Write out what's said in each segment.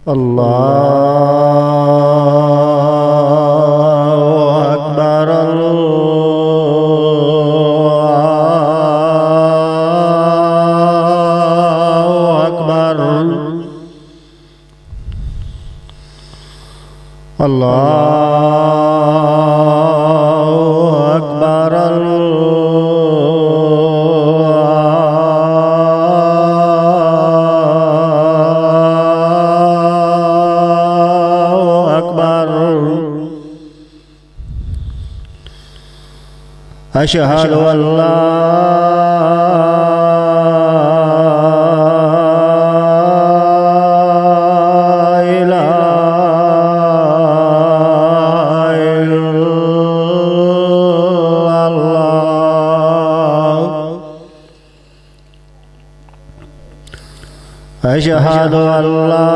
الله أكبر الله أكبر الله أكبر أشهد أن لا إله إلا الله أشهد أن لا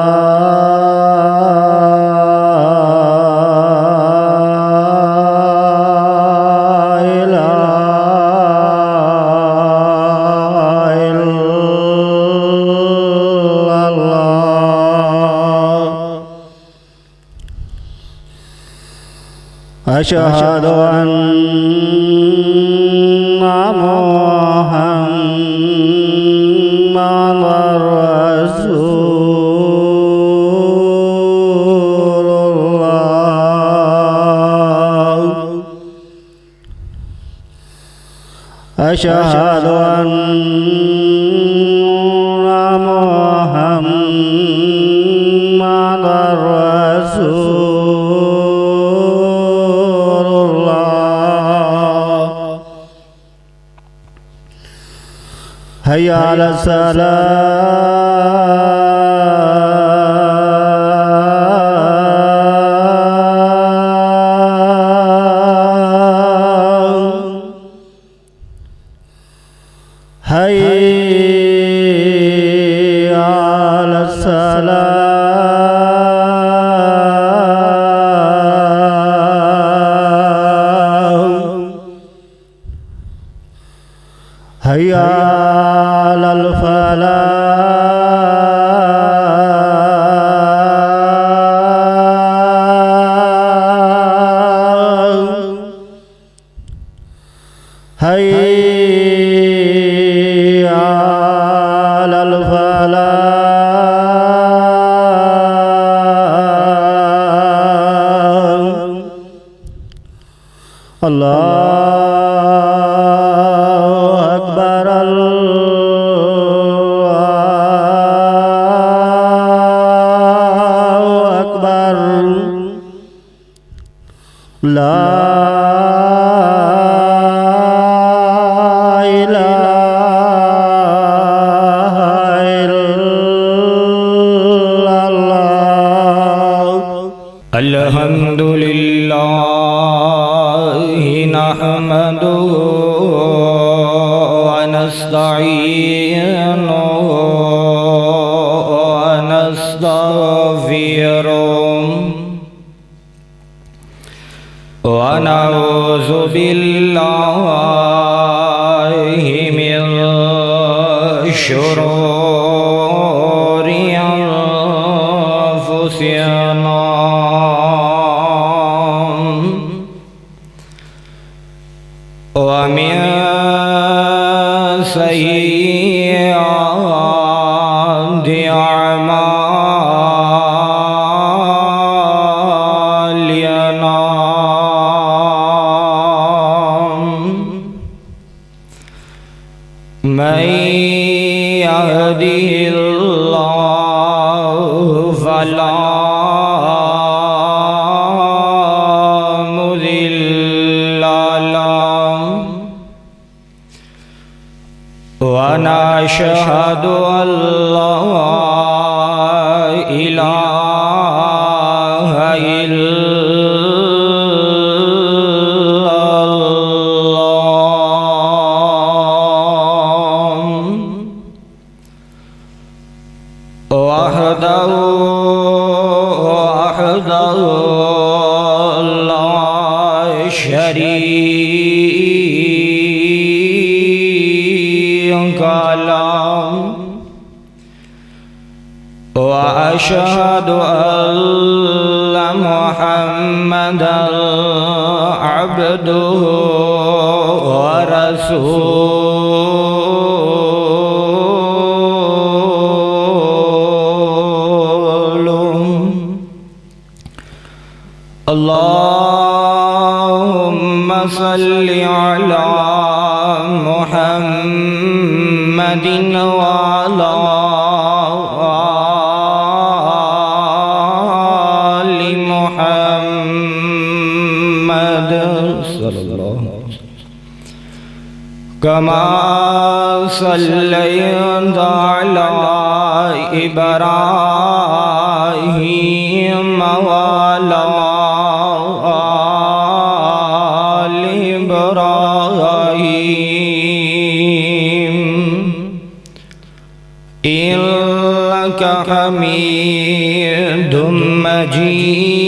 أشهد أن محمدًا رسول الله أشهد أن محمدًا رسول هيا على السلام هيا على السلام هيا على الفلاح هيا على الفلاح الله أكبر الله أكبر لا إله إلا الله الحمد لله نحمده ونستعينه ونستغفره ونعوذ بالله من شرور أنفسنا ومن سيئات أعمالنا من يهده الله فلا مضل له ونشهد أن لا إله إلا الله وحده لا شريك له وأشهد وأشهد أن محمدا عبده ورسوله. اللهم صل على محمد وعلى آل محمد صلى الله عليه وسلم كما صليت على إبراهيم وعلى آل إبراهيم إنك حميد مجيد.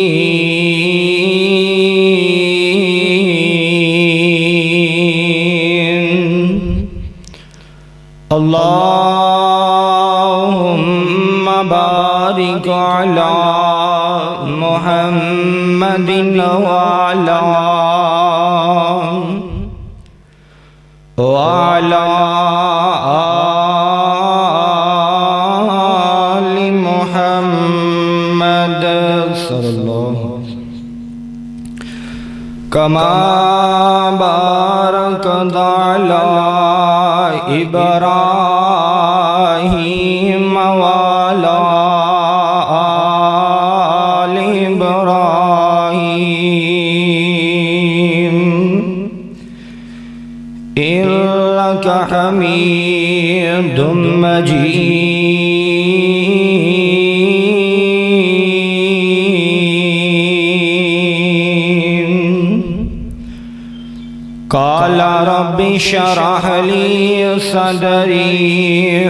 اللهم بارك على محمد وعلى آل محمد صلى الله عليه وسلم كما باركت على إبراهيم وعلى آل إبراهيم إنك حميد مجيد. قال رب اشرح لي صدري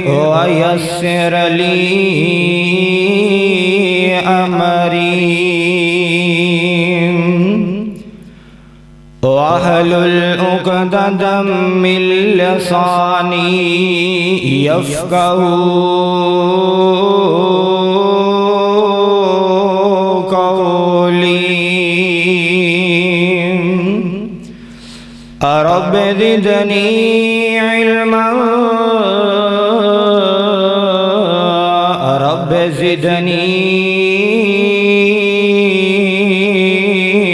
ويسر لي أمري واحلل عقدة من لساني يفقهوا قولي. رب زدني علما رب زدني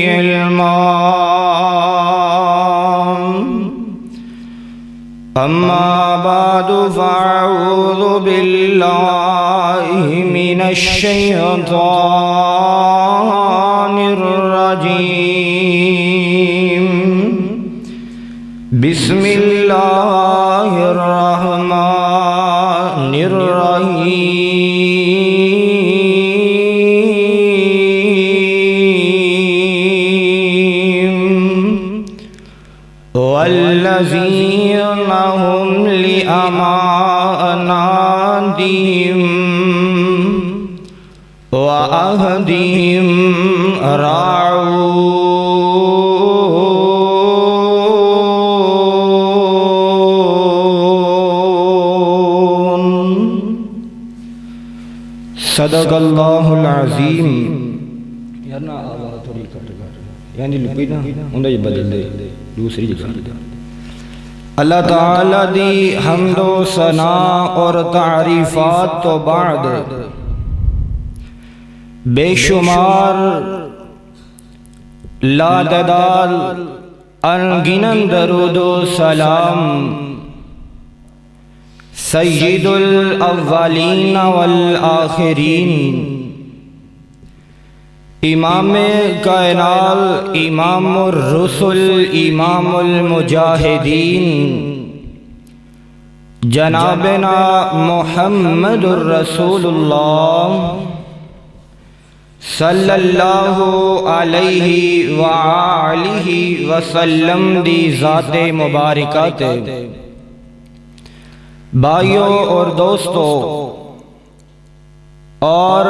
علما. أما بعد فأعوذ بالله من الشيطان الرجيم. بسم الله الرحمن الرحيم. والذين هم لأماناتهم وعهدهم راعون. صدق اللہ العظیم. یعنی بدل دے دوسری جگہ. اللہ تعالیٰ دی حمد و ثنا اور تعریفات تو بعد بے شمار لاددال انگنن درود و سلام سید الاولین والآخرین امام کائنات امام الرسل امام المجاہدین جنابنا محمد الرسول اللہ صلی اللہ علیہ وآلہ وسلم دی ذات مبارکات. بھائیوں اور دوستوں اور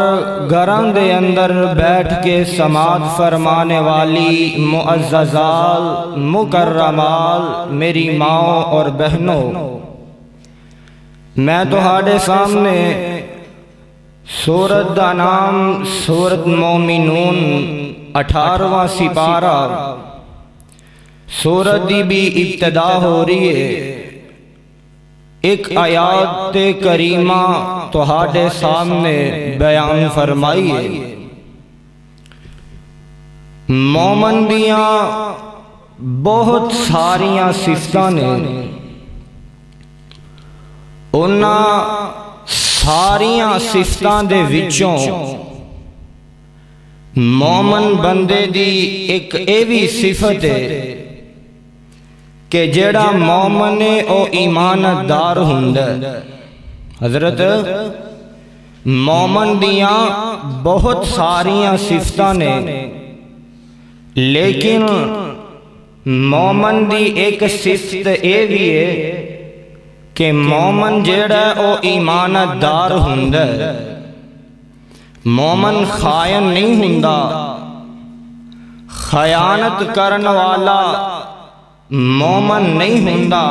گھراں دے اندر بیٹھ کے سماعت فرمانے والی معززات مکرمات میری ماں اور بہنوں، میں تہاڈے سامنے سورت دا نام سورت مومنون 18واں سپارہ. سورت دی بھی ابتدا ہو رہی ہے. ایک آیات کریمہ تہاڈے سامنے بیان فرمائیے. مومن دیاں بہت ساریاں صفتاں نے. انہاں ساریاں صفتاں دے وچوں مومن بندے دی ایک ایوی صفت ہے کہ جیڑا مومن ہے او ایماندار ہوندا ہے. حضرت مومن دیاں بہت ساریاں صفتاں نے، لیکن مومن دی ایک صفت اے بھی ہے کہ مومن جیڑا ہے او ایماندار ہوندا ہے. مومن خائن نہیں ہوندا، خیانت کرن والا مومن نہیں ہوندا،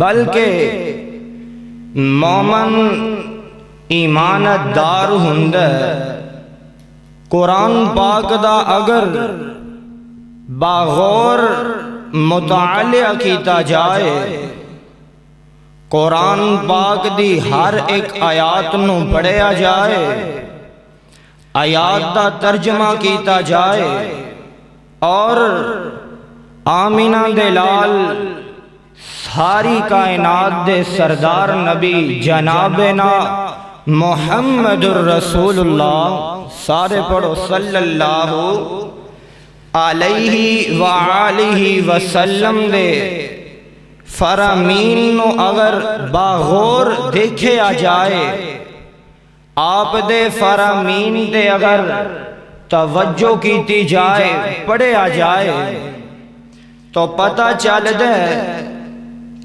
بلکہ مومن ایماندار ہوندا ہے. قرآن پاک دا اگر باغور مطالعہ کیتا جائے، قرآن پاک دی ہر ایک آیات نو پڑھیا جائے، آیات دا ترجمہ کیتا جائے، اور آمینہ دے لال ساری کائنات دے سردار نبی جنابنا محمد الرسول اللہ، سارے پڑھو صلی اللہ علیہ وآلہ وسلم دے فرامین نو اگر باغور دیکھیا جائے، آپ دے فرامین دے اگر توجہ کیتی جائے، پڑھیا جائے، تو پتہ چل دے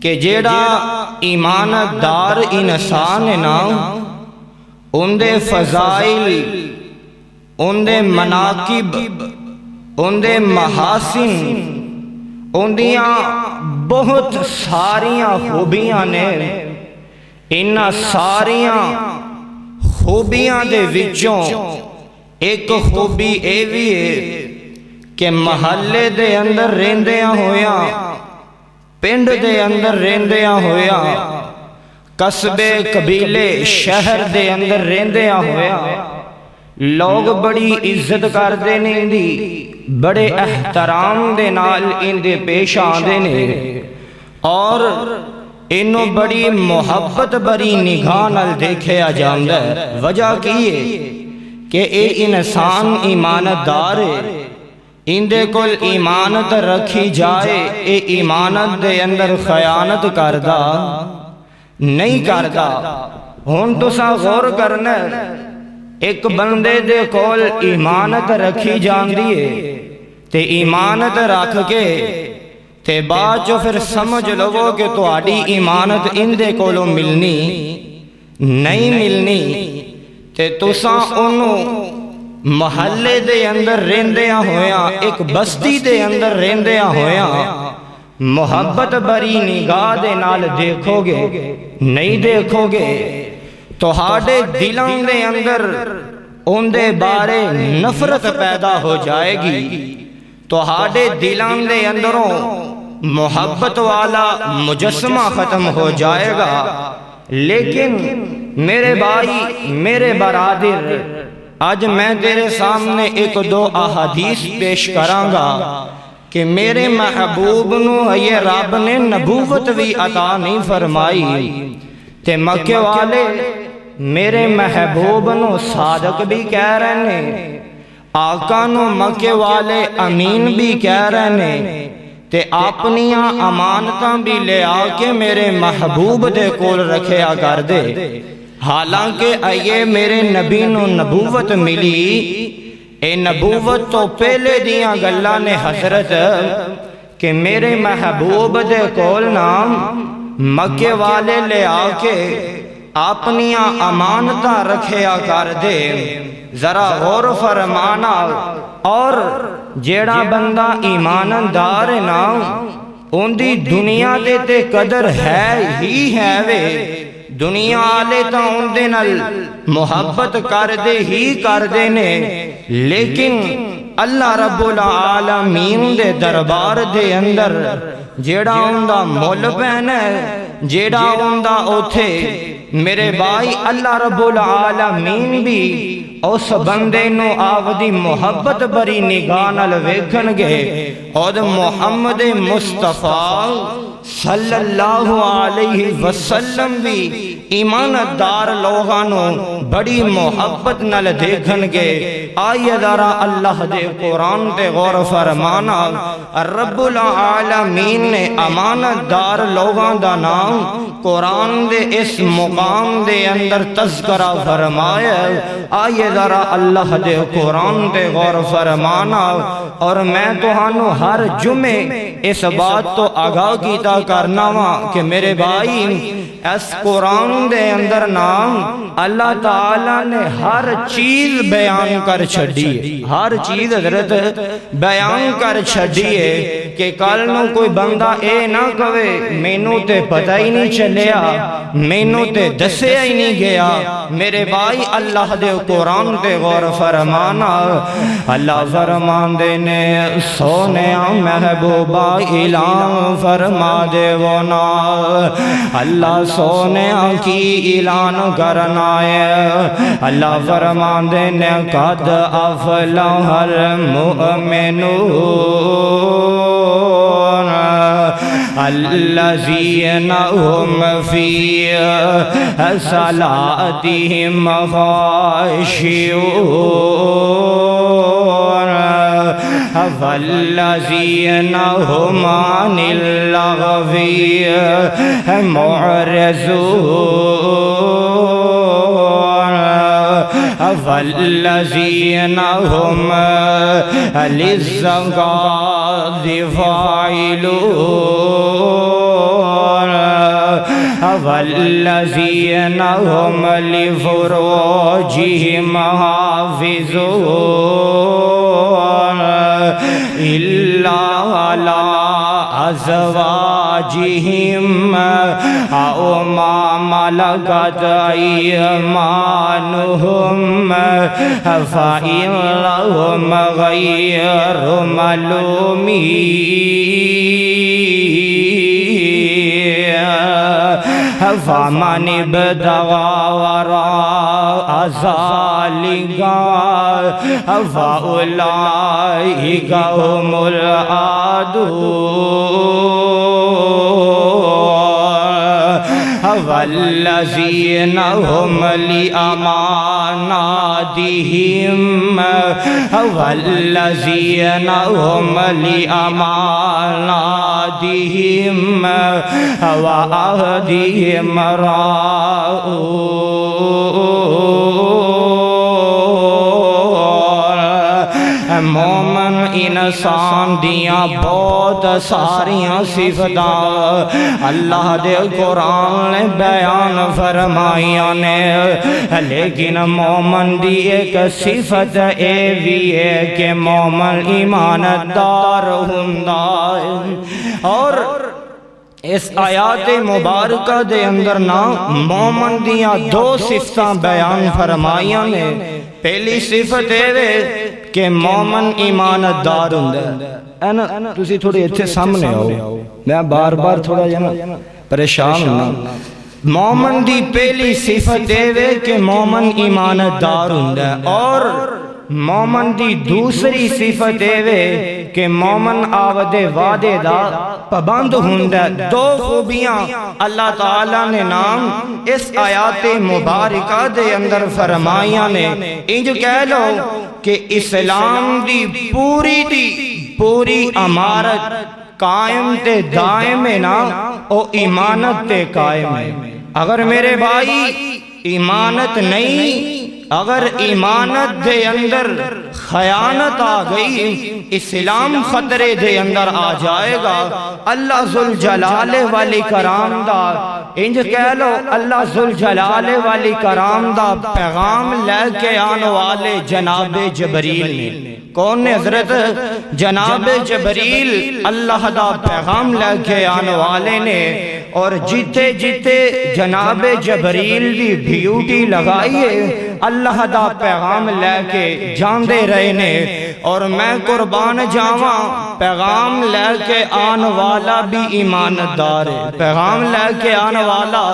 کہ جیڑا ایماندار انسان ہے نا، ان دے فضائل، ان دے مناقب، ان دے محاسن، ان دیاں بہت ساریاں خوبیاں نے. انہاں ساریاں خوبیاں دے وچوں ایک خوبی اے وی ہے کہ محلے دے اندر رہندیاں ہویاں، پنڈ دے اندر رہندیاں ہویاں، قصبے قبیلے شہر دے اندر رہندیاں ہویاں، لوگ بڑی عزت کردے نے، اندی بڑے احترام دے نال اندے پیش آندے نے، اور انہوں بڑی محبت بری نگاہ نال دیکھیا جاندا ہے. وجہ کی ہے کہ اے انسان ایماندار ہے، اندے کول ایمانت رکھی جائے، اے ایمانت دے اندر خیانت کردا نہیں کردا. ہن تساں غور کرنا، ایک بندے دے کول ایمانت رکھی جاندی ہے تے ایمانت رکھ کے تے بعد جو پھر سمجھ لو کہ تہاڈی ایمانت اندے کولوں ملنی نہیں ملنی، تے تساں انہوں محلے دے اندر رہندیاں ہویاں، ایک بستی دے اندر رہندیاں ہویاں محبت بری نگاہ دے نال دیکھو گے نہیں دیکھو گے، تہاڈے دلاں دے اندر ان دے بارے نفرت پیدا ہو جائے گی، تہاڈے دلاں دے اندروں محبت والا مجسمہ ختم ہو جائے گا. لیکن میرے بھائی، میرے برادر، آج میں تیرے سامنے ایک دو احادیث پیش کراں گا کہ میرے محبوب نو یہ رب نے نبوت بھی عطا نہیں فرمائی، تے مکے والے میرے محبوب نو صادق بھی کہہ رہے ہیں، آقا نو مکے والے امین بھی کہہ رہے ہیں، تے اپنیاں امانتاں بھی لے آ کے میرے محبوب دے کول رکھیا کر دے. حالانکہ آئیے میرے نبی نو نبوت ملی، اے نبوت تو پہلے دیاں گلاں نے حضرت کہ میرے محبوب دے کول نام مکے والے لے آ کے اپنیاں امانتاں رکھیا کر دے. ذرا غور فرمانا، اور جیڑا بندہ ایماندار ہے نا، ان دی دنیا دے تے قدر ہے ہی ہے وے، دنیا والے ਤਾਂ ਉਹਦੇ ਨਾਲ ਮੁਹੱਬਤ ਕਰਦੇ ਹੀ ਕਰਦੇ ਨੇ ਲੇਕਿਨ اللہ رب العالمین دے دربار دے اندر جیڑا اندہ مول پہنا ہے جیڑا اندہ اوتھے میرے بھائی اللہ رب العالمین بھی اس بندے نو آودی محبت بری نگاہ نال ویکھن گے اور محمد مصطفیٰ صلی اللہ علیہ وسلم بھی ایماندار لوگانو بڑی محبت نال دیکھن گے آئیے ذرا اللہ دے قرآن تے غور فرمانا رب العالمین نے امانتدار لوگاں دا نام قرآن دے اس مقام دے اندر تذکرہ فرمایا آئیے ذرا اللہ دے قرآن تے غور فرمانا اور میں توہانو ہر جمعے اس بات تو آگاہ کیتا کرنا وا کہ میرے بھائی اس قرآن دے اندر نام اللہ تعالیٰ نے ہر چیز بیان کر چھڑی ہر چیز حضرت بیان کر چھڑی ہے کہ کل نو کوئی بندہ اے نہ کہے مینوں تے پتہ ہی نہیں چلیا مینوں تے دسیا ہی نہیں گیا میرے بھائی اللہ دے قرآن تے غور فرمانا اللہ فرمان دے نے سونے محبوبہ اعلان فرما دے وہ نا اللہ سونے کی اعلان کرنا ہے اللہ فرمان دے نے قد افلح المؤمنون الذین هم فی صلاتهم خاشعون والذین هم عن اللغو معرضون والذین هم للزکاة فاعلون والذین هم لفروجهم حافظون إلا على أزواجهم أو ما ملكت أيمانهم فإنهم غير ملومين فمن ابتغى وراء ذلك فأولئك هم العادون والذين هم لأماناتهم والذين هم لأماناتهم وعهدهم راعون مومن انسان دیاں بہت ساریاں صفتاں اللہ دے قرآن نے بیان فرمائیاں نے لیکن مومن دی ایک صفت اے بھی ہے کہ مومن ایماندار ہوندا ہے اور اس آیات مبارکہ دے اندر نا مومن دیاں دو صفتاں بیان فرمائیاں نے پہلی صفت ہے کہ مومن ایماندار ہوندا ہے نا تسی تھوڑے ایتھے سامنے آؤ میں بار بار تھوڑا جانا پریشان ہونا مومن دی پہلی صفت ہے کہ مومن ایماندار ہوندا ہے اور مومن دی دوسری صفت ہے کہ مومن آودے وعدے دا پابند ہوندا ہے دو خوبیاں اللہ تعالیٰ نے نام اس آیات مبارکہ دے اندر فرمائیاں نے انج کہہ لو کہ اسلام دی پوری امارت قائم تے دائم ہے نا او ایمانت تے قائم ہے اگر میرے بھائی ایمانت نہیں اگر ایمانت دے اندر خیانت آ گئی اسلام خطرے دے اندر آ جائے گا اللہ ذوالجلال والی کرام دا انج کہہ لو اللہ ذوالجلال والاکرام دا پیغام لے کے آنے والے جناب جبریل نے. کون نے حضرت؟ جناب جبریل اللہ دا پیغام لے کے آنے والے نے. اور جیتے جیتے جناب جبریل دی ڈیوٹی لگائیے اللہ دا پیغام لے کے جاندے رہے نے. اور میں قربان جاواں پیغام لے کے آن والا بھی ایماندار ہے. پیغام لے کے آن والا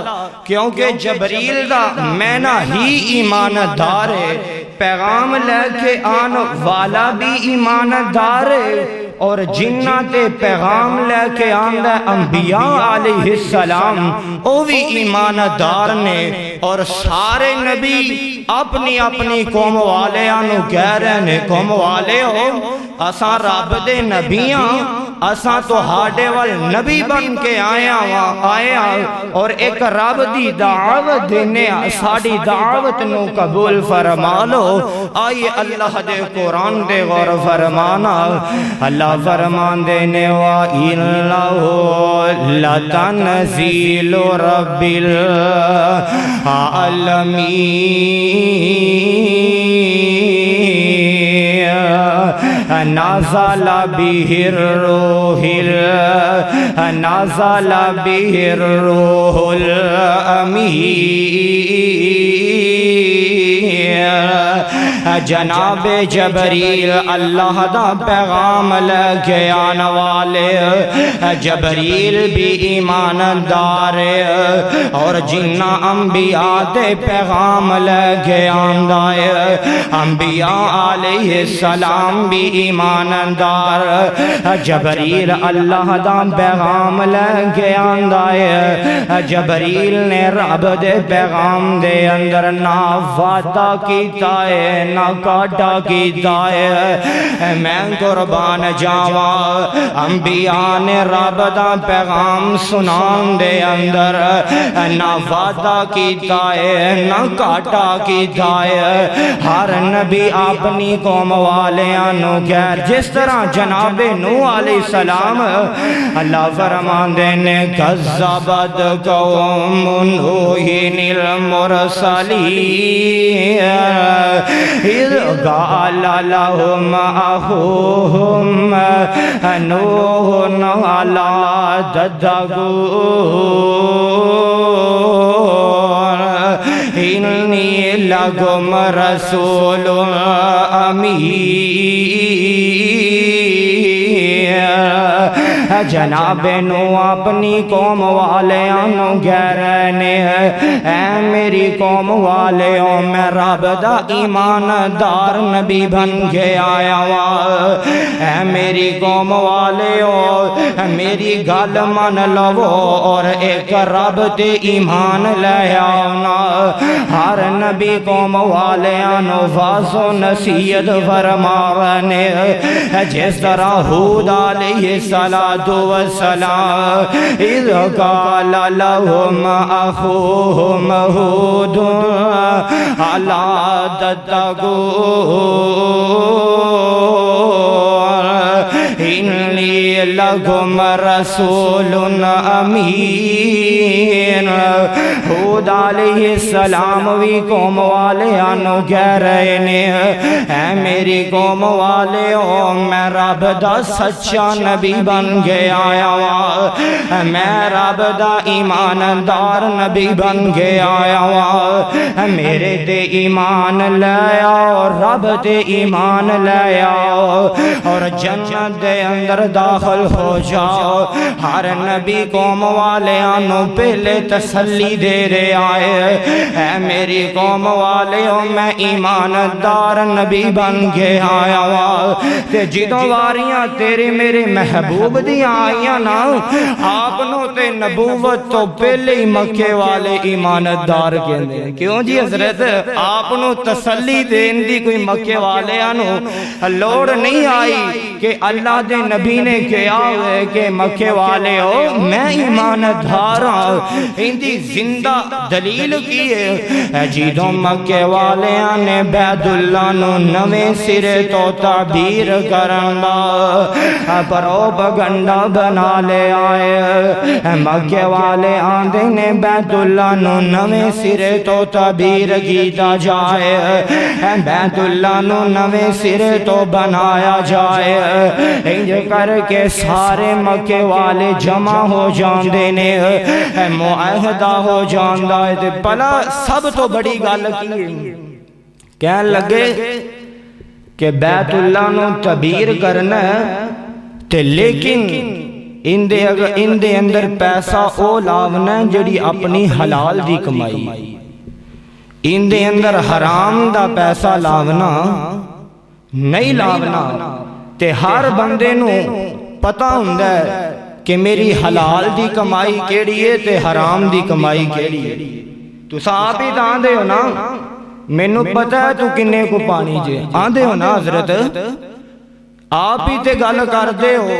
کیونکہ جبریل دا مینا ہی ایماندار ہے. پیغام لے کے آن والا بھی ایماندار ہے. اور جنہ تے پیغام لے کے آندہ انبیاء علیہ السلام وہ بھی ایماندار نے. اور سارے نبی اپنی اپنی قوم والے آنو کہہ رہے ہیں قوم والے ہو اساں رب دے نبیاں اساں تو ہاڈے وال نبی بن کے آیا اور ایک رب دی دعوت دینے ساڑی دعوت نو قبول فرما لو. آئیے اللہ دے قرآن دے غور فرمانا. اللہ فرمان دینے وَإِنَّهُ لَتَنزِيلُ رَبِّ العالمين نزل به الروح الامین. جناب جبریل اللہ دا پیغام لے کے آنے والے. جبریل بھی ایماندار اور جنہ انبیاء دے پیغام لے کے آندہ انبیاء علیہ السلام بھی ایماندار. جبریل اللہ دا پیغام لے کے آندہ جبریل نے رب دے پیغام دے اندر نہ وعدہ کیتا ہے نہ کاٹا کیتا ہے. میں قربان جاواں انبیاء نے رب دا پیغام سنان دے اندر نہ وعدہ کیتا ہے نہ کاٹا کیتا ہے. ہر نبی اپنی قوم والیاں نو غیر جس طرح جناب نوح علیہ السلام اللہ فرمان دینے کذبت قوم نوح المرسلین اذ قال لهم اخوهم نوح الا تتقون انی لکم رسول امین. جناب نو اپنی قوم والیاں نو کہہ رہے نے اے میری قوم والیوں میں رب دا ایماندار نبی بن کے آیا ہوا. اے میری قوم والیوں میری گل من لو اور ایک رب تے ایمان لے آنا. ہر نبی قوم والیاں نو واض و نصیحت فرما رہے جس طرح ہود علیہ السلام اذ قال لهم اخوهم ہود الا تتقون انی لکم رسول امین. ہود علیہ السلام بھی قوم والیاں نو کہہ رہے نے اے میری قوم والیوں میں رب دا سچا نبی بن کے آیا ہوا. میں رب دا ایماندار نبی بن کے آیا ہوا. میرے تے ایمان لے آؤ رب تے ایمان لے آؤ اور جنت دے اندر داخل ہو جاؤ. ہر نبی قوم والیاں نو پہلے تسلی دے رہے آئے اے میری قوم والیوں میں ایماندار نبی بن کے آیا ہوا. تے جدوں واریاں تیرے میرے محبوب دیاں آئیاں نا آپ نو تے نبوت تو پہلے ہی مکے والے ایماندار کہندے. کیوں جی حضرت آپ نو تسلی دین دی کوئی مکے والے آنو لوڑ نہیں آئی کہ اللہ دے نبی نے کیا ہے کہ مکے والے ہو میں ایماندار ہوں، اندی زندہ دلیل کی ہے جیدوں مکے والیاں نے بیت اللہ نو نویں سرے تو تعبیر کرندا پروپگنڈا بنا لے آئے، مکے والے آندے نے بیت اللہ نو نویں سرے تو تعبیر کیتا جائے، بیت اللہ نو نویں سرے تو بنایا جائے، انج کر کے سارے مکے والے جمع ہو جاندے نے، معاہدہ ہو جاندا ہے۔ تے بلا سب تو بڑی گل کی کہن لگے کہ بیت اللہ نو تعبیر کرنا ہے تے لیکن اندے اندر پیسہ او لاونا جڑی اپنی حلال دی کمائی، اندے اندر حرام دا پیسہ لاونا نہیں لاونا، تے ہر بندے نو پتہ ہوندا ہے کہ میری حلال دی کمائی کیڑی ہے تے حرام دی کمائی کیڑی ہے۔ تساں آپ ہی تاں دے ہو نا مینوں پتہ ہے تو کنے کو پانی جے آندے ہو نا حضرت، آپ ہی تے گل کردے ہو،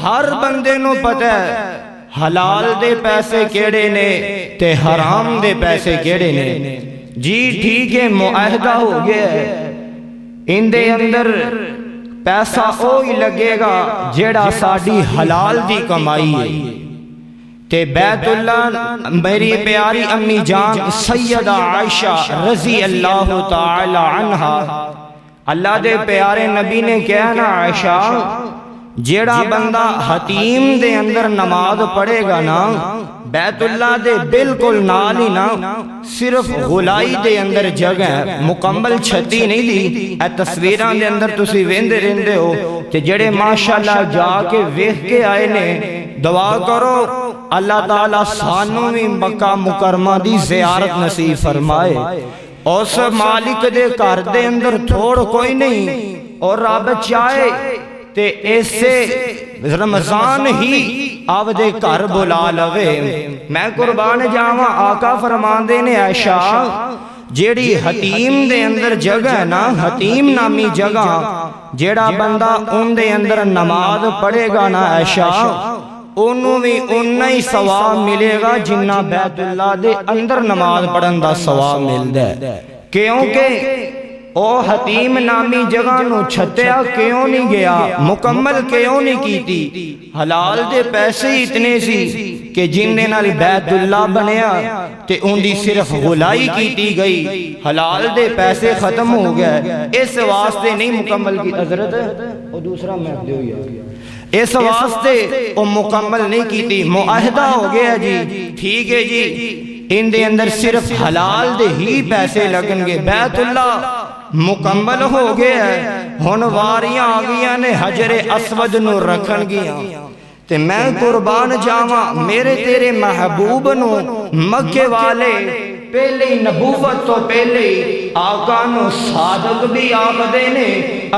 ہر بندے نو پتہ ہے حلال دے پیسے کیڑے نے تے حرام دے پیسے کیڑے نے۔ جی ٹھیک ہے معاہدہ ہو گیا ہے، اندے اندر پیسہ اوہی لگے گا جیڑا ساڈی حلال دی کمائی ہے، تے بیت اللہ میری پیاری امی جان سیدہ عائشہ رضی اللہ تعالی عنہا، اللہ دے پیارے نبی نے کہا نا عائشہ جیڑا بندہ حتیم دے اندر نماز پڑھے گا نا بیت اللہ دے بالکل نال ہی نا صرف غلائی دے اندر جگہ ہے، مکمل چھتی نہیں دی، اے تصویران دے اندر تسی ویندے رہندے ہو تے جڑے ماشاءاللہ جا کے ویکھ کے آئے نے دعا کرو اللہ تعالیٰ سانوں بھی مکہ مکرمہ دی زیارت نصیب فرمائے۔ اس مالک دے گھر دے اندر تھوڑ کوئی نہیں، اور رب چاہے تے ایسے رمضان ہی آپ دے گھر بلا لوے۔ میں قربان جاواں آقا فرماندے نے عائشہ جیڑی حتیم دے اندر جگہ ہے نا، حتیم نامی جگہ جیڑا بندہ ان دے اندر نماز پڑھے گا نا عائشہ انہوں بھی انہی ہی ثواب ملے گا جنہ بیت اللہ دے اندر نماز پڑھن دا ثواب ملدا ہے۔ کیونکہ او حتیم نامی جگہ نو چھتیا کیوں نہیں گیا، مکمل کیوں نہیں کیتی؟ حلال دے پیسے اتنے سی کہ جن دے نال بیت اللہ بنیا تے ان دی صرف غلائی کیتی گئی، حلال دے پیسے ختم ہو گئے، اس واسطے نہیں مکمل کی حضرت او دوسرا میں دے ہوئی آگیا، اس واسطے او مکمل نہیں کیتی، معاہدہ ہو گیا جی ٹھیک ہے جی ان دے اندر صرف حلال دے ہی پیسے لگن گے، بیت اللہ مکمل ہو گیا ہے، ہن واریاں آگیاں نے حجر اسود نو رکھن گیا تے میں قربان جاواں میرے تیرے محبوب نو مکے والے پہلے نبوت تو پہلے آقا نو صادق بھی آخدے نے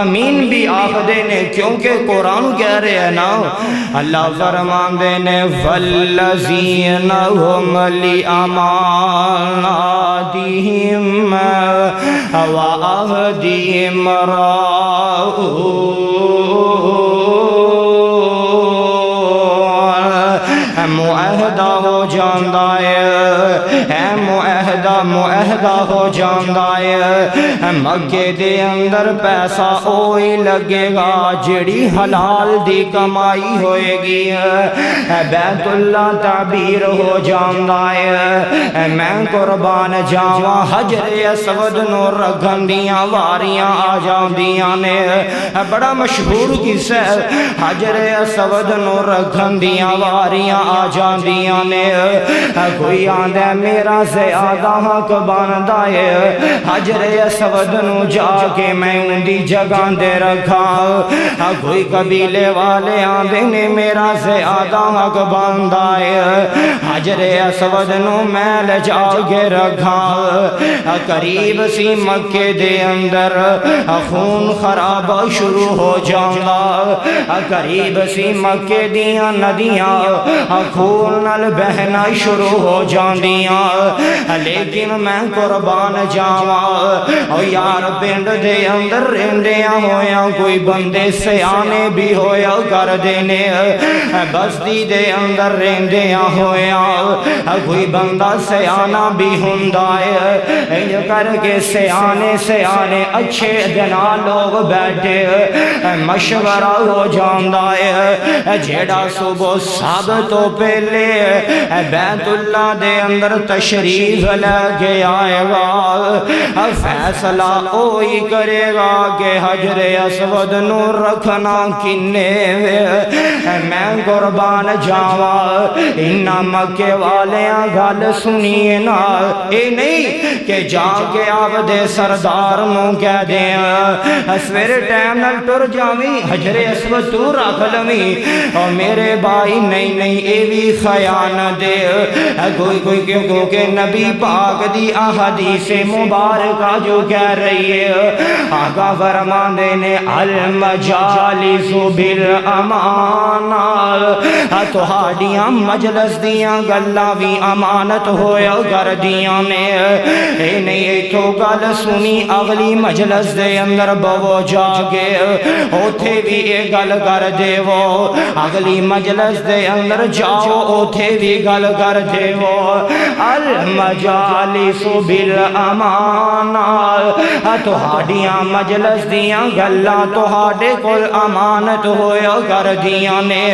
امین بھی آخدے نے، کیونکہ قرآن کہہ رہے ہیں نا اللہ فرماندے نے والذین هم لأماناتهم وعهدهم راعون، معاہدہ ہو جاندہ ہے، معاہدہ ہو جاندہ ہے، مکے دے اندر پیسہ اوہی لگے گا جڑی حلال دی کمائی ہوئے گی، بیت اللہ تعبیر ہو جاندہ ہے۔ میں قربان جاواں حجر اسود نو رکھن دیاں واریاں آ جاندیاں نے، بڑا مشہور قصہ ہے، حجر اسود نو رکھن دیاں واریاں آ جاندیاں نے، کوئی آندہ میرا زیادہ حق باندا ہے، حجر اسود نو جا کے میں ان دی جگہ دے رکھا، کوئی قبیلے والے آندے نے میرا زیادہ حق باندا ہے، حجر اسود نو میں لے جا کے رکھا، قریب سی مکے دے اندر خون خراب شروع ہو جاؤں، قریب سی مکے دیاں ندیاں خون نال بہنا شروع ہو جاندیاں، لیکن میں میں قربان جاواں او یار پنڈ دے اندر رہندیاں ہویاں کوئی بندے سیانے بھی ہویا کر دینے بستی دے اندر رہندیاں ہویاں کوئی بندہ سیانا بھی ہوندا ہے انج کر کے سیانے اچھے جنا لوگ بیٹھے مشورہ ہو جاندا ہے جیڑا صبح سب تو پہلے بیت اللہ دے اندر تشریف لے کے آئے گا فیصلہ وہی کرے گا کہ حجر اسود نو رکھنا کنے میں قربان جاواں انہاں مکے والیاں گل سنیے نا اے نہیں کہ جا کے آپ دے سردار نو کہہ دیاں سویرے ٹائم نال ٹر جاویں حجر اسود تو رکھ لویں اور میرے بھائی نہیں اے بھی خیانت ہے کوئی کیونکہ نبی پاک دی احادیث مبارکہ جو کہہ رہی ہے آقا فرماندے نے المجالس بالامانہ تہاڈیاں مجلس دیاں گلاں بھی امانت ہویا کر دیاں نے اے نہیں ایتھوں گل سنی اگلی مجلس دے اندر بوو جا کے اوتھے بھی اے گل کر دے وہ اگلی مجلس دے اندر جاؤ اوتھے بھی گل کر دے وہ المجالس بالامانہ تہاڈیاں مجلس دیاں گلاں تہاڈے کول امانت ہویا کر دیاں نے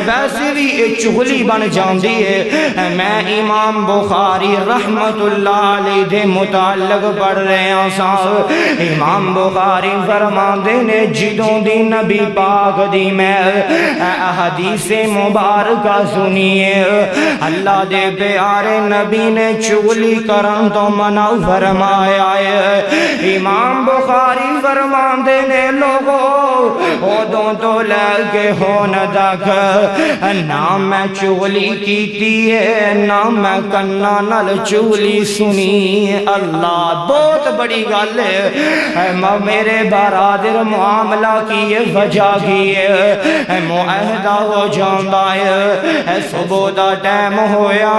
ویسے بھی اے چغلی بن جاندی ہے میں امام بخاری رحمت اللہ علیہ دے متعلق پڑھ رہے ہیں صاحب امام بخاری فرماندے نے جدوں دی نبی پاک دی میں احادیث مبارکہ سنیے اللہ دے پیارے نبی نے چغلی کرن تو منع فرمایا ہے امام بخاری فرماندے نے لوگوں ادوں تو لے کے ہون تک نہ میں چغلی کیتی ہے نہ میں کنا نال چغلی سنی اللہ بہت بڑی گل ہے میرے برادر معاملہ کی یہ وجہ کی ہے معاہدہ ہو جاندا ہے صبح دا ٹائم ہویا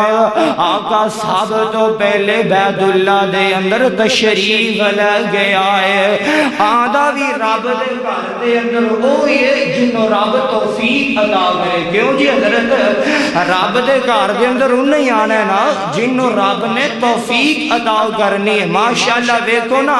آقا صاحب تو پہلے بیت اللہ دے اندر تشریف لے گیا ہے آدھا بھی رب دے گھر دے اندر وہی ہے جنوں رب توفیق عطا کرے کیوں جی حضرت رب دے گھر دے اندر انہیں آنا ہے نا جنوں رب نے توفیق عطا کرنی ہے ماشاءاللہ دیکھو نا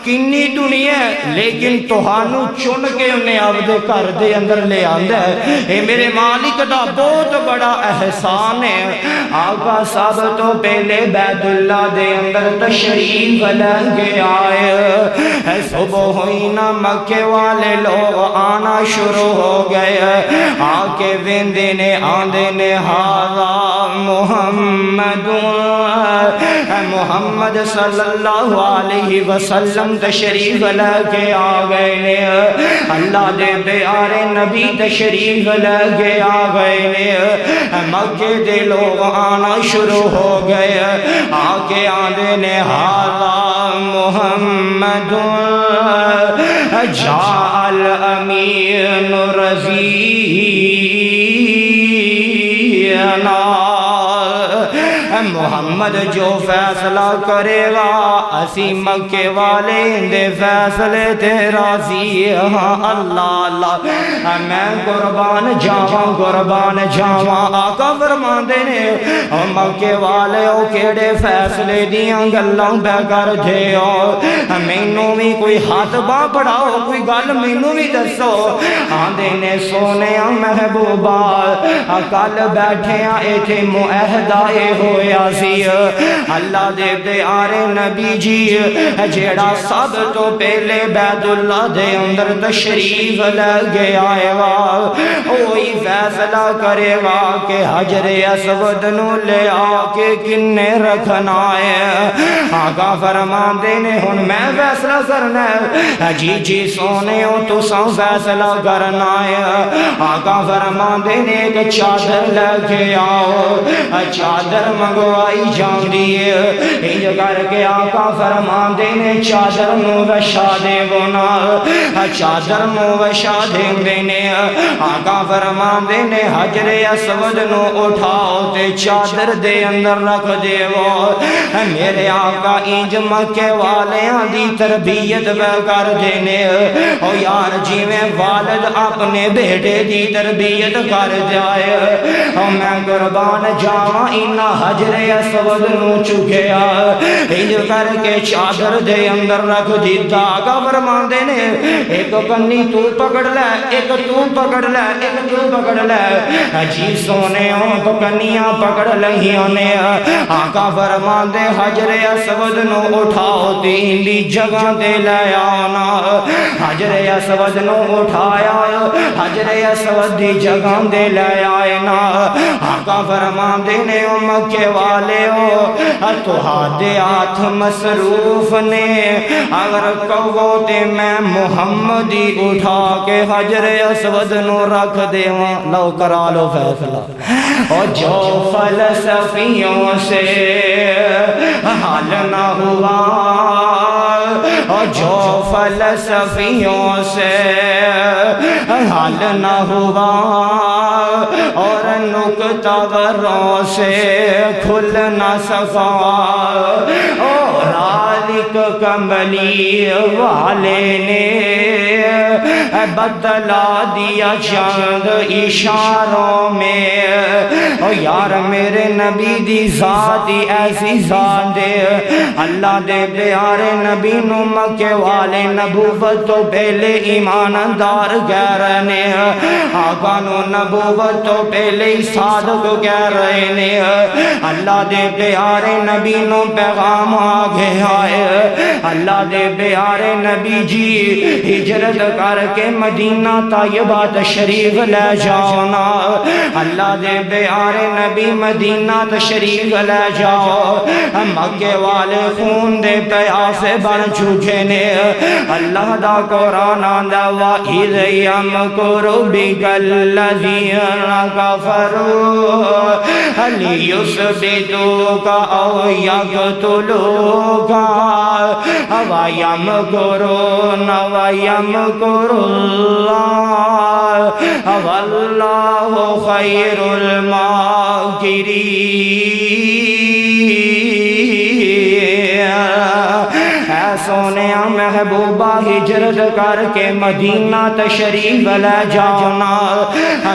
کنی دنیا ہے لیکن تہانوں چن کے انہیں آپ دے گھر دے اندر لے آندا ہے اے میرے مالک دا بہت بڑا احسان ہے آقا صاحب تو پہلے بیت اللہ دے اندر تشریف لے کے آئے صبح ہوئی نا مکے والے لوگ آنا شروع ہو گئے آکے ویندے نے آندے نے ہاذا محمد صلی اللہ علیہ وسلم تشریف لے کے آ گئے نے اللہ دے پیارے نبی تشریف لے کے آ گئے نے مکے دے لوگ آنا شروع ہو گئے آکے آندے نے ہاذا محمد جاء الامین رضینا محمد جو فیصلہ کرے گا اسی مکے والے دے فیصلے تے راضی ہاں اللہ اللہ میں قربان جاواں آقا فرماندے نے مکے والے او کیڑے فیصلے دیاں گلاں پہ کر دے مینوں بھی کوئی ہاتھ باں پڑھاؤ کوئی گل مینوں بھی دسو آندے نے سونے محبوبہ کل بیٹھے ایتھے معاہدہ ہویا سی اللہ دے پیارے نبی جی جیڑا سب تو پہلے بیت اللہ دے اندر تشریف لے گیا ہے وہی فیصلہ کرے گا کہ حجر اسود نو لے آ کے کنے رکھنا ہے آقا فرماندے نے ہن میں فیصلہ کرنا ہے جی سونے ہو تو سو فیصلہ کرنا ہے آقا فرماندے نے کہ چادر لے کے آؤ چادر منگوائی جاندی ہے انج کر کے آقا فرماندے نے چادر نو وشا دے گونا چادر موشا دے نے آقا فرماندے نے حجر اسود نو اٹھاؤ تے چادر دے اندر رکھ دے وہ میرے آقا انج مکے والیاں دی تربیت کر دینے او یار جی میں والد اپنے بیٹے دی تربیت کر جائے او میں قربان جاواں انہا حجر اسود نو چکیا انج کر کے چادر دے اندر رکھ دیتا آقا فرماندے نے ایک کنی تو پکڑ لے ایک تو پکڑ لے ایک تو پکڑ لے جی سونے تو کنیاں پکڑ لہیوں نے آقا فرماندے حجر اسود نو اٹھاؤ تین دی جگہ دے لے آنا حجر اسود نو اٹھایا حجر اسود دی جگہ دے لے آئے نا آقا فرماندے نے مکے والے ہو تو ہاتھے ہاتھ مصروف نے اگر کہو تے میں محمدی اٹھا کے حجر اسود نو رکھ دے لو کرا لو فیصلہ اور جو فلسفیوں سے حل نہ ہوا اور جو فلسفیوں سے حل نہ ہوا اور نکتہ وروں سے کھل نہ سکا اور عالق کملی والے نے بدلا دیا چند اشاروں میں او یار میرے نبی دی ذات ایسی ذات دے اللہ دے پیارے نبی نو مکے والے نبوت تو پہلے ایماندار کہہ رہے نے آقا نو نبوت تو پہلے صادق کہہ رہے نے اللہ دے پیارے نبی نو پیغام آگے آئے اللہ دے پیارے نبی جی ہجرت کر کے مدینہ طیبہ تشریف لے جاؤنا اللہ دے پیارے نبی مدینہ تشریف لے جاؤ مکے والے خون دے پیاسے بن چکے نے اللہ دا قرآن آندہ وَإِذْ يَمْكُرُ بِكَ الَّذِينَ كَفَرُوا لِيُثْبِتُوكَ أَوْ يَقْتُلُوكَ وَيَمْكُرُونَ وَيَمْكُرُ اللَّهُ وَاللَّهُ خَيْرُ الْمَاكِرِينَ سونے محبوبہ ہجرت کر کے مدینہ تشریف لے جانا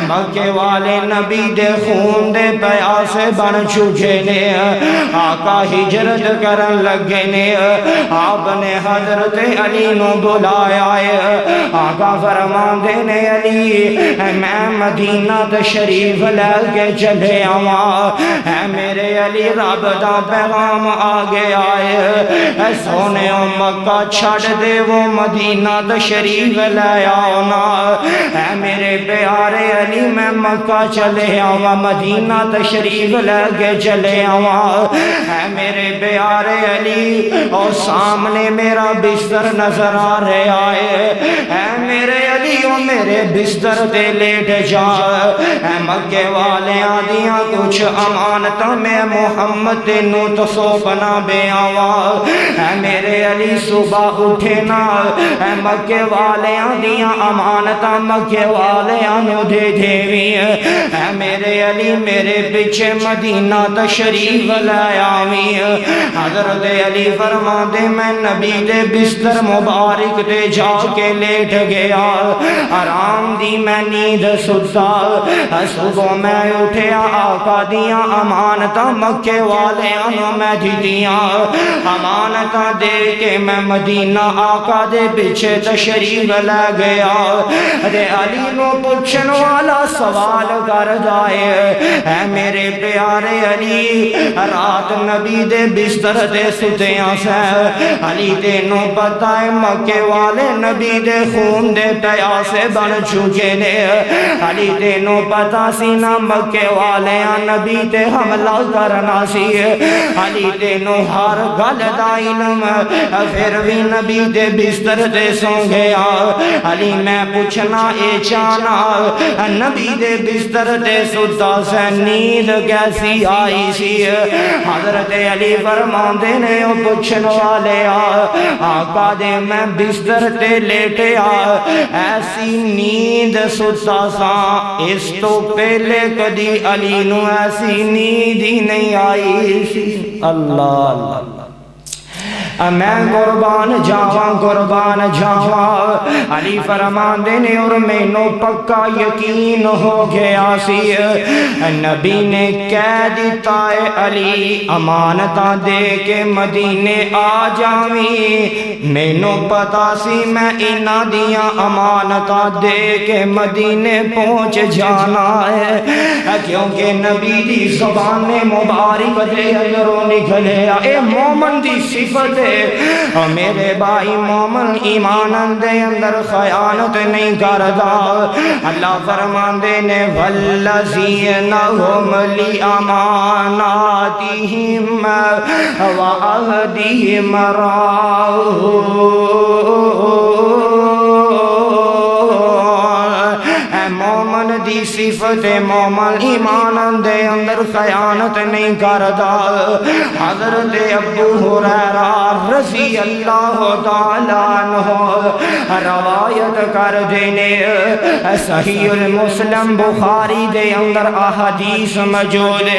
مکے والے نبی دے خون دے پیاسے بن چکے نے آقا ہجرت کرن لگے نے آپ نے حضرت علی نو بلایا ہے آقا فرماندے نے علی میں مدینہ تشریف لے کے چلے آواں اے میرے علی رب دا پیغام آگے آئے سونے مکہ چھڑ دے وہ مدینہ تشریف لے آنا اے میرے پیارے علی میں مکہ چلے آواں مدینہ تشریف لے کے چلے آواں اے میرے پیارے علی اور سامنے میرا بستر نظر آ رہا ہے اے میرے علی او میرے بستر تے لیٹ جا اے مکے والے آدیاں کچھ امانتاں میں محمد تینوں تو سوپنا بے آواں اے میرے علی صبح اٹھے نا اے مکے والے آدیاں امانتاں مکے والے آنو دے دیوی اے میرے علی میرے پیچھے مدینہ تشریف لے آوی حضرت علی فرما دے میں نبی دے بستر مبارک دے جا کے لیٹ گیا آرام دی میں نیند ستا صبح میں اٹھیا آقا دیاں امانتاں مکے والے آنو میں دی دیاں امانتاں دے کے میں مدینہ آقا دے پیچھے تشریف لے گیا دے علی نو پوچھن والا سوال کر جائے اے میرے پیارے علی رات نبی دے بستر دے ستیاں سے علی تینوں پتہ ہے مکے والے نبی دے خون دے پیا سے بن چکے نے علی تینوں پتا سی نہ مکے والے نبی تے حملہ کرنا سی علی تینوں ہر گل دا علم پھر بھی نبی دے بستر تے سو گیا علی میں پوچھنا اے چاہنا نبی دے بستر تے ستا سے نیند کیسی آئی سی حضرت علی فرماندے نے او پوچھن والے آقا دے میں بستر تے لیٹیا ایسی نیند ستا سا اس تو پہلے کدی علی نو ایسی نیند ہی نہیں آئی سی اللہ اللہ میں قربان جاواں علی فرماندے نے اور مینوں پکا یقین ہو گیا سی نبی نے کہہ دیتا ہے علی امانتاں دے کے مدینے آ جاویں مینوں پتا سی میں انہاں دیاں امانتاں دے کے مدینے پہنچ جانا ہے کیونکہ نبی دی زبان مبارک دے اندروں نکلے اے مومن دی صفت میرے بھائی مومن ایمان دے اندر خیانت نہیں کردا اللہ فرماندے نے والذین هم لأماناتهم وعهدهم مومن دی صفت مومن ایمان دے اندر خیانت نہیں کردا حضرت ابو ہریرہ رضی اللہ تعالیٰ عنہ روایت کر دینے صحیح المسلم بخاری دے اندر احادیث موجود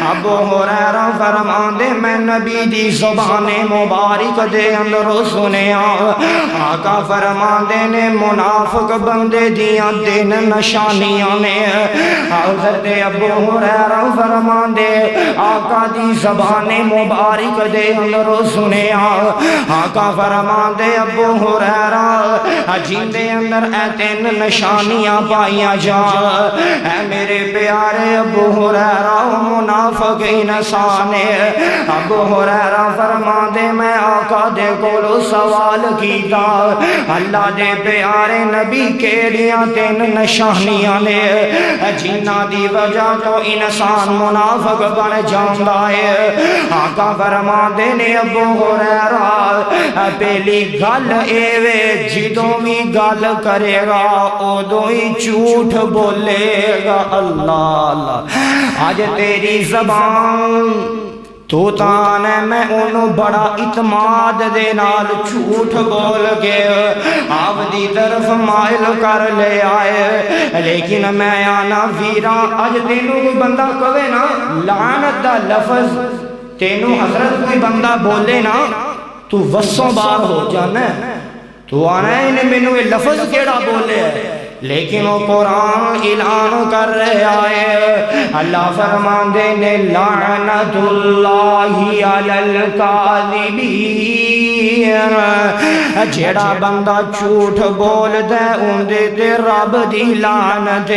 ابو ہریرہ فرماندے میں نبی دی زبان مبارک دے اندر سنیا آقا فرماندے نے منافق بندے دیاں دن نشانیاں نے حضرت ابو ہریرہ فرماندے آقا دی زبان مبارک دے اندر سنیا آقا فرماندے ابو ہریرہ جیندے اندر اے تین نشانیاں پائیاں جا اے میرے پیارے ابو ہریرہ منافق انسان ابو ہریرہ فرماندے میں آقا دے کولو سوال کیتا اللہ دے پیارے نبی کیڑیاں تین نشانیاں نے جنہ دی وجہ تو انسان منافق بن جاندا ہے آقا فرماندے نے ابو ہریرہ پہلی گل ایوے جدوں بھی گل کرے گا ادوں ہی جھوٹ بولے گا اللہ اللہ آج تیری زبان تو تانے میں انہوں بڑا اعتماد دے نال جھوٹ بول کے آپ دی طرف مائل کر لے آئے لیکن میں آنا ویران آج تینوں کوئی بندہ کہے نا لعنت دا لفظ تینوں حضرت کوئی بندہ بولے نا تو وسوں بار ہو جانا ہے تو آنا ہے انہیں میں نے لفظ کیڑا بولے ہے لیکن وہ قرآن اعلان کر رہے آئے اللہ فرماندے نے لعنت اللہ علی الکاذبین جیڑا بندہ جھوٹ بول دے ان دے رب دی لعنت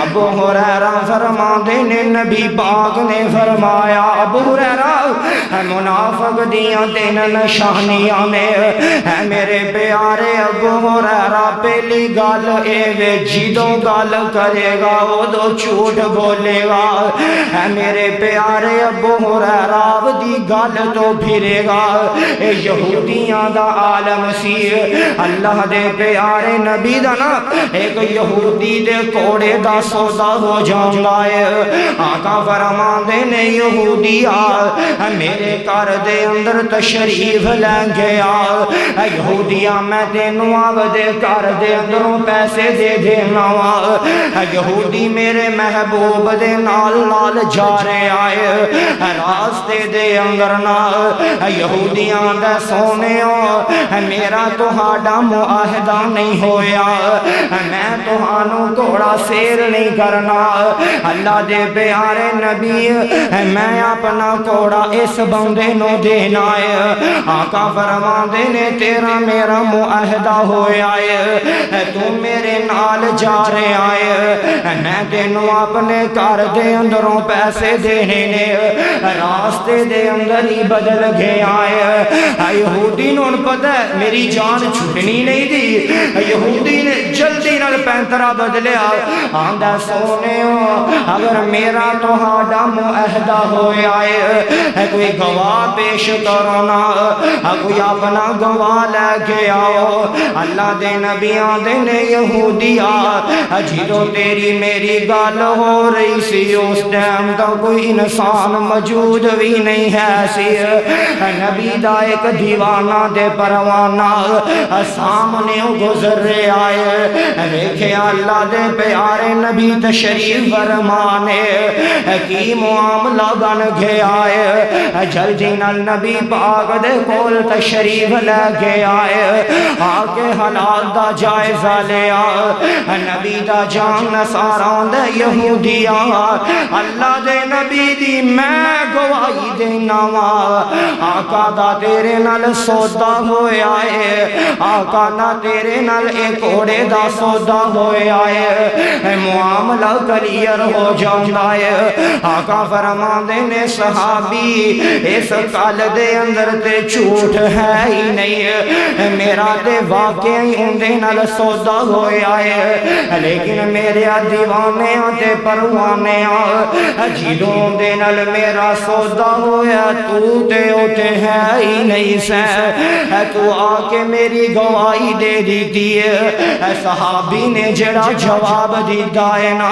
ابو ہریرہ فرماندے نے نبی پاک نے فرمایا ابو ہریرہ منافق دیاں تین نشانیاں میں میرے پیارے ابو ہریرہ پہلی گل جدوں گل کرے گا وہ دو جھوٹ بولے گا میرے پیارے ابو ہریرہ دی گل تو پھرے گا یہودیاں دا عالم سی اللہ دے پیارے نبی دا نا ایک یہودی دے کوڑے دا سودا ہو جاؤں ہے آقا فرماندے نے یہودی میرے گھر دے اندر تشریف لیں گیا یہودیاں میں تینوں آو دے گھر دے اندروں پیسے دے دینا یہودی میرے محبوب دے نال نال جا رہے آئے راستے دے اندر نا یہودیاں دے سونے میرا تہاڈا معاہدہ نہیں ہویا میں تہانوں گھوڑا سیر نہیں کرنا اللہ دے پیارے نبی میں اپنا گھوڑا اس بندے نو دینا ہے آقا فرماندے نے تیرا میرا معاہدہ ہویا ہے تو میرے نال جا رہے آئے میں تینوں اپنے گھر دے اندروں پیسے دینے نے راستے دے اندر ہی بدل گئے آئے یہودی نوں پتہ ہے میری جان چھٹنی نہیں دی یہودی نے جلدی نال پینترا بدلیا آندا سونے اگر میرا تہاڈا معاہدہ ہویا ہے کوئی گواہ پیش کرو نا کوئی اپنا گواہ لے کے آؤ اللہ دے نبیاں دے نے یہودیا جدوں تیری میری گل ہو رہی سی اس ٹائم تو کوئی انسان موجود بھی نہیں ہے سی نبی دا ایک دیوانہ دے پروانہ سامنے گزر رہے آئے دیکھے اللہ دے پیارے نبی تشریف فرمانے کی معاملہ بن گئے آئے جلدی نال نبی پاک دے کول تشریف لے کے آئے آکے حالات دا جائزہ لیا نبی دا جان نصاراں دے یہودیاں اللہ دے نبی دی میں گواہی دینا وا آقا دا تیرے نال سودا ہویا ہے آقا نا تیرے نال ایک اوڑے دا سودا ہویا ہے معاملہ کلیئر ہو جاتا ہے آقا فرماندے نے صحابی اس کال دے اندر تے جھوٹ ہے ہی نہیں میرا تے واقعی اندے نال سودا ہویا ہے لیکن میرے دیوانے تے پروانے جدوں دے نال میرا سودا ہویا تو تے اٹھے ہے ہی نہیں سہ تو آ کے میری گواہی دے دیتی ہے صحابی نے جڑا جواب دیتا ہے نا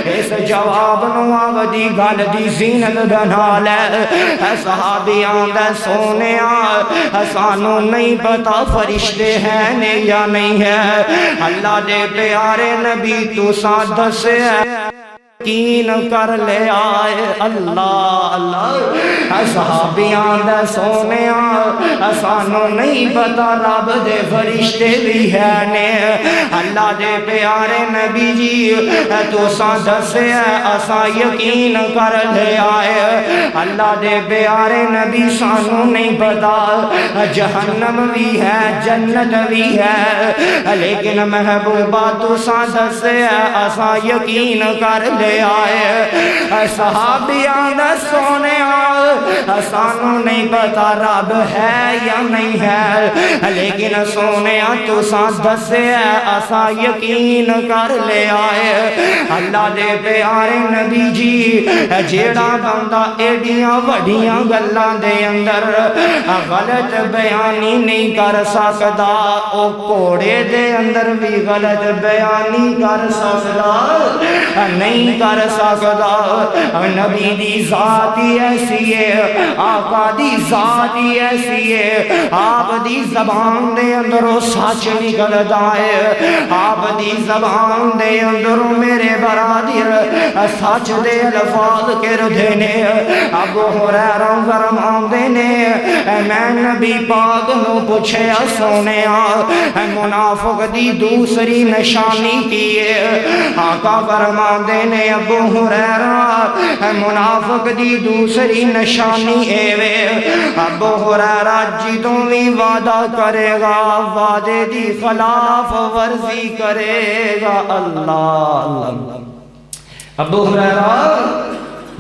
اس جواب نو آودی گل دی زینت بنا لے صحابی آندا سونے سانو نہیں پتا فرشتے ہیں نے یا نہیں ہے اللہ دے پیارے نبی تو ساتھ دسے یقین کر لے آئے اللہ اللہ صحابیاں دے سونے سانو نہیں پتا رب دے فرشتے بھی ہے نے اللہ دے پیارے نبی جی تو سا دسے اسا یقین کر لے آئے اللہ دے پیارے نبی سانو نہیں پتا جہنم بھی ہے جنت بھی ہے لیکن محبوبہ تو سا دسے اسا یقین کر لے آئے صحابیاں دا سونے سانو نہیں پتا رب ہے یا نہیں ہے لیکن سونے تو سان دسے اسا یقین کر لے آئے اللہ دے پیارے نبی جی جیڑا بندہ ایڈیاں وڈیاں گلاں دے اندر غلط بیانی نہیں کر سکدا او کوڑے دے اندر بھی غلط بیانی کر سکدا نہیں کر سکدا نبی دی ذات ہی ایسی ہے آقا دی ذات ہی ایسی ہے آپ دی زبان دے اندروں سچ نکلدا ہے آپ دی زبان دے اندروں میرے برادر سچ دے الفاظ کردے نے ابو ہریرہ فرماندے نے میں نبی پاک نو پوچھیا سونیا منافق دی دوسری نشانی کی ہے آقا فرماندے نے ابو ہریرہ منافق دی دوسری نشانی ایوے ابو ہریرہ جدوں بھی وعدہ کرے گا وعدے دی خلاف ورزی کرے گا اللہ ابو ہریرہ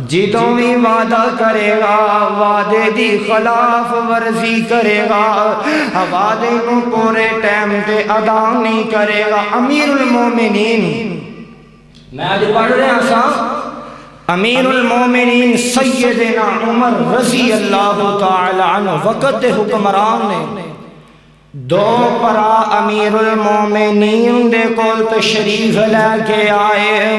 جدوں بھی وعدہ کرے گا وعدے دی خلاف ورزی کرے گا وعدے کو پورے ٹائم تے ادا نہیں کرے گا امیر المومنین میں آج پڑھ رہے ہیں سا امیر المومنین سیدنا عمر رضی اللہ تعالی عنہ وقت حکمران نے دو پرا امیر المومنین دے کول تشریف لے کے آئے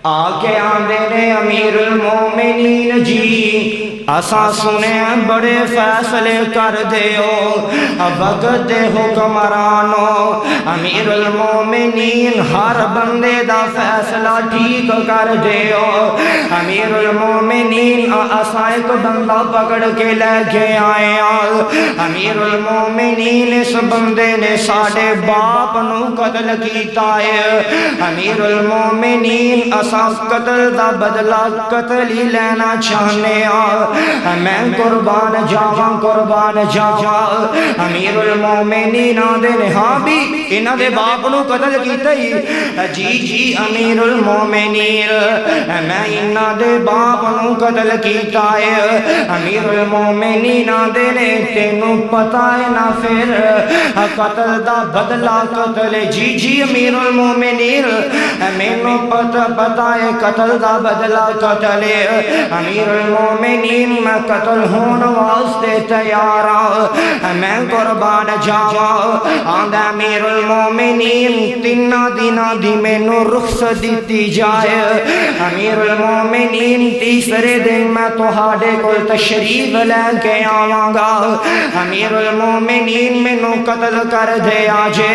آکے آندے نے امیر المومنین جی اسا سنے بڑے فیصلے کر دیو وقت حکمرانو امیر المومنین ہر بندے دا فیصلہ ٹھیک کر دیو امیر المومنین اسا ایک بندہ پکڑ کے لے کے آئے امیر المومنین اس بندے نے ساڑھے باپ نو قتل کیتا ہے امیر المومنین اسا قتل دا بدلہ قتل ہی لینا چاہنے میں قربان جاواں امیر المومنین آدھے نے ہاں بھی انہاں دے باپ نو قتل کیتا ہی جی امیر المومنین میں انہاں دے باپ نو قتل کیتا ہے امیر المومنین دے نے تینوں پتہ ہے نہ پھر قتل دا بدلہ قتل جی امیر المومنین مینوں پتہ ہے قتل دا بدلہ قتل امیر المومنین میں قتل ہون واسطے تیار ہاں میں قربان جاواں آندا امیر المومنین تیناں دناں دی مینوں رخصت دتی جائے امیر المومنین تیسرے دن میں تہاڈے کول تشریف لے کے آواں گا امیر المومنین مینوں قتل کر دے آجے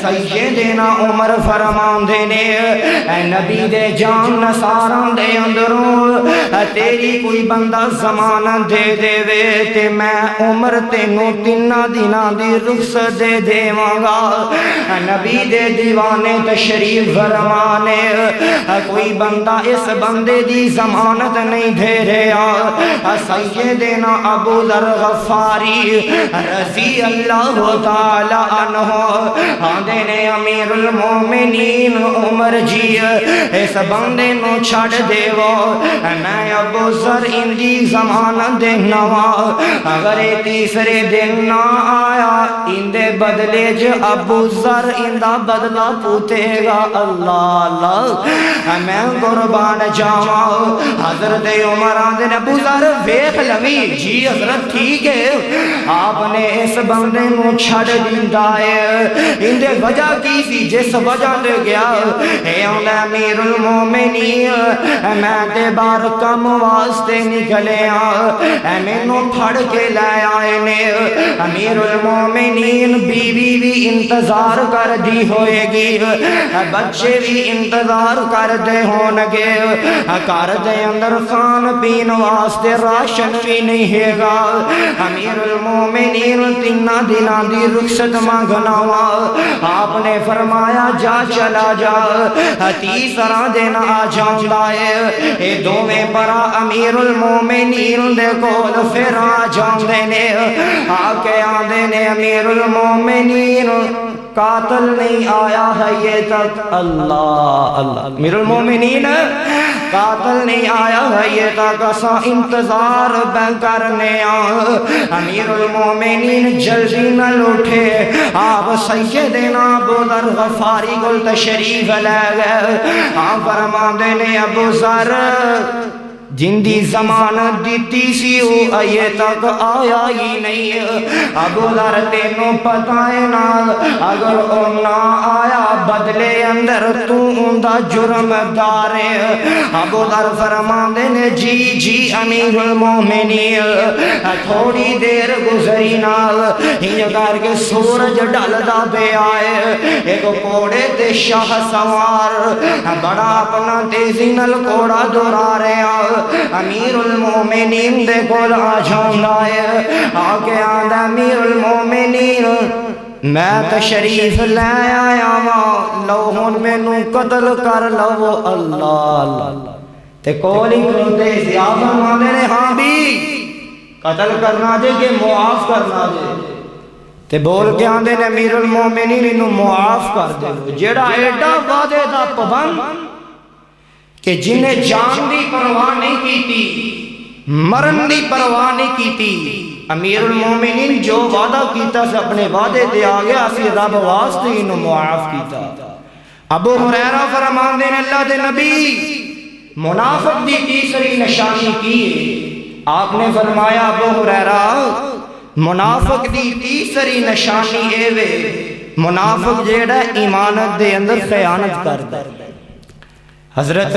سیدنا عمر فرماندے نے اے نبی دے جان نثاراں دے اندروں تیری کوئی بندہ ضمانت دے دے وے تے میں عمر تینوں تیناں دناں دی رخصت دے دیواں گا نبی دے دیوانے تشریف فرمانے کوئی بندہ اس بندے دی ضمانت نہیں دے رہا سیدنا ابو ذر غفاری رضی اللہ تعالی عنہ آندے نے امیر المومنین عمر جی اس بندے نو چھڑ دیو میں ابو ذر ان دی ضمانت دینا اگر تیسرے دن نہ آیا ان دے بدلے ابو ذر ان دا بدلہ پوتے گا اللہ اللہ میں قربان جاواں حضرت عمر آندے نے ابو ذر ویکھ لوی جی حضرت ٹھیک ہے آپ نے اس بندے نو چھڑ دیندا ہے ان دے وجہ کی سی جس وجہ تے گیا اے امیر المومنین میں تے بار کم واسطے نکلے اے مینوں پھڑ کے لے آئے نے امیر المومنین بیوی بھی انتظار کر دی ہوئے گی بچے بھی انتظار کر دے ہونگے کار دے اندر خان پین واسطے راشن بھی نہیں ہے گا امیر المومنین تینہ دنہ دی رخصت مانگنا آپ نے فرمایا جا چلا جا تیسرا دن آ جاؤں گائے اے دو میں پرا امیر المومنین دے کول پھر آ جاؤں دینے آکے آدھے نے امیر المومنین قاتل نہیں آیا ہے یہ تک اللہ اللہ امیر المومنین قاتل نہیں آیا ہے یہ تک اسا انتظار کرنے امیر المومنین جلدی نہ لوٹے آپ سیدنا ابو ذر غفاری کل تشریف لے گئے آپ فرماندے نے ابو ذر جن دی ضمانت دیتی سی وہ آئے تک آیا ہی نہیں ابو ذر تینوں پتہ ہے نا اگر وہ نہ آیا بدلے اندر تو ان دا جرم دارے ابو ذر فرماندے نے جی امیر المومنین تھوڑی دیر گزری نال ہی کر کے سورج ڈالدا پہ آئے ایک کوڑے تے شاہ سوار بڑا اپنا تیزی نال کوڑا دورا رہے امیر المومنین دے کول آ جاؤں ہے آکے آدھا امیر المومنین میں تشریف لے آیا ہوں لوہن میں نو قتل کر لو اللہ تے کولی کروتے زیادہ فرمانے نے ہاں بھی قتل کرنا دے کہ معاف کرنا دے تے بول کے آندے نے امیر المومنین انہوں معاف کر دے جیڑا ایڈا وعدے دا پابند کہ جنہیں جان دی پرواہ نہیں کی تھی مرن دی پرواہ نہیں کی تھی امیر المومنین جو وعدہ کیتا سے اپنے وعدے دے آگے اسی رب واسطے انہوں معاف کیتا ابو ہریرہ فرمان دین اللہ دے نبی منافق دی تیسری نشانی کی آپ نے فرمایا ابو ہریرہ منافق دی تیسری نشانی اے وے منافق جیڑا ایمانت دے اندر خیانت کرتا حضرت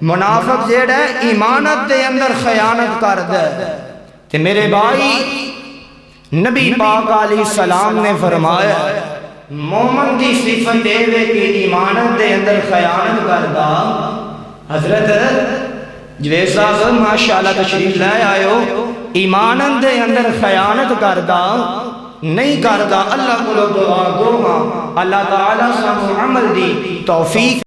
منافق جیڑا ایمانت دے اندر خیانت کرتا تے میرے بھائی نبی پاک علیہ السلام نے فرمایا مومن دی صفت دے وے کہ ایمانت دے اندر خیانت کرتا حضرت جوید صاحب ماشاءاللہ تشریف لے آئے ہو ایمانت دے اندر خیانت کرتا نہیں کرتا اللہ کو دعا گو اللہ تعالیٰ سامو عمل دی توفیق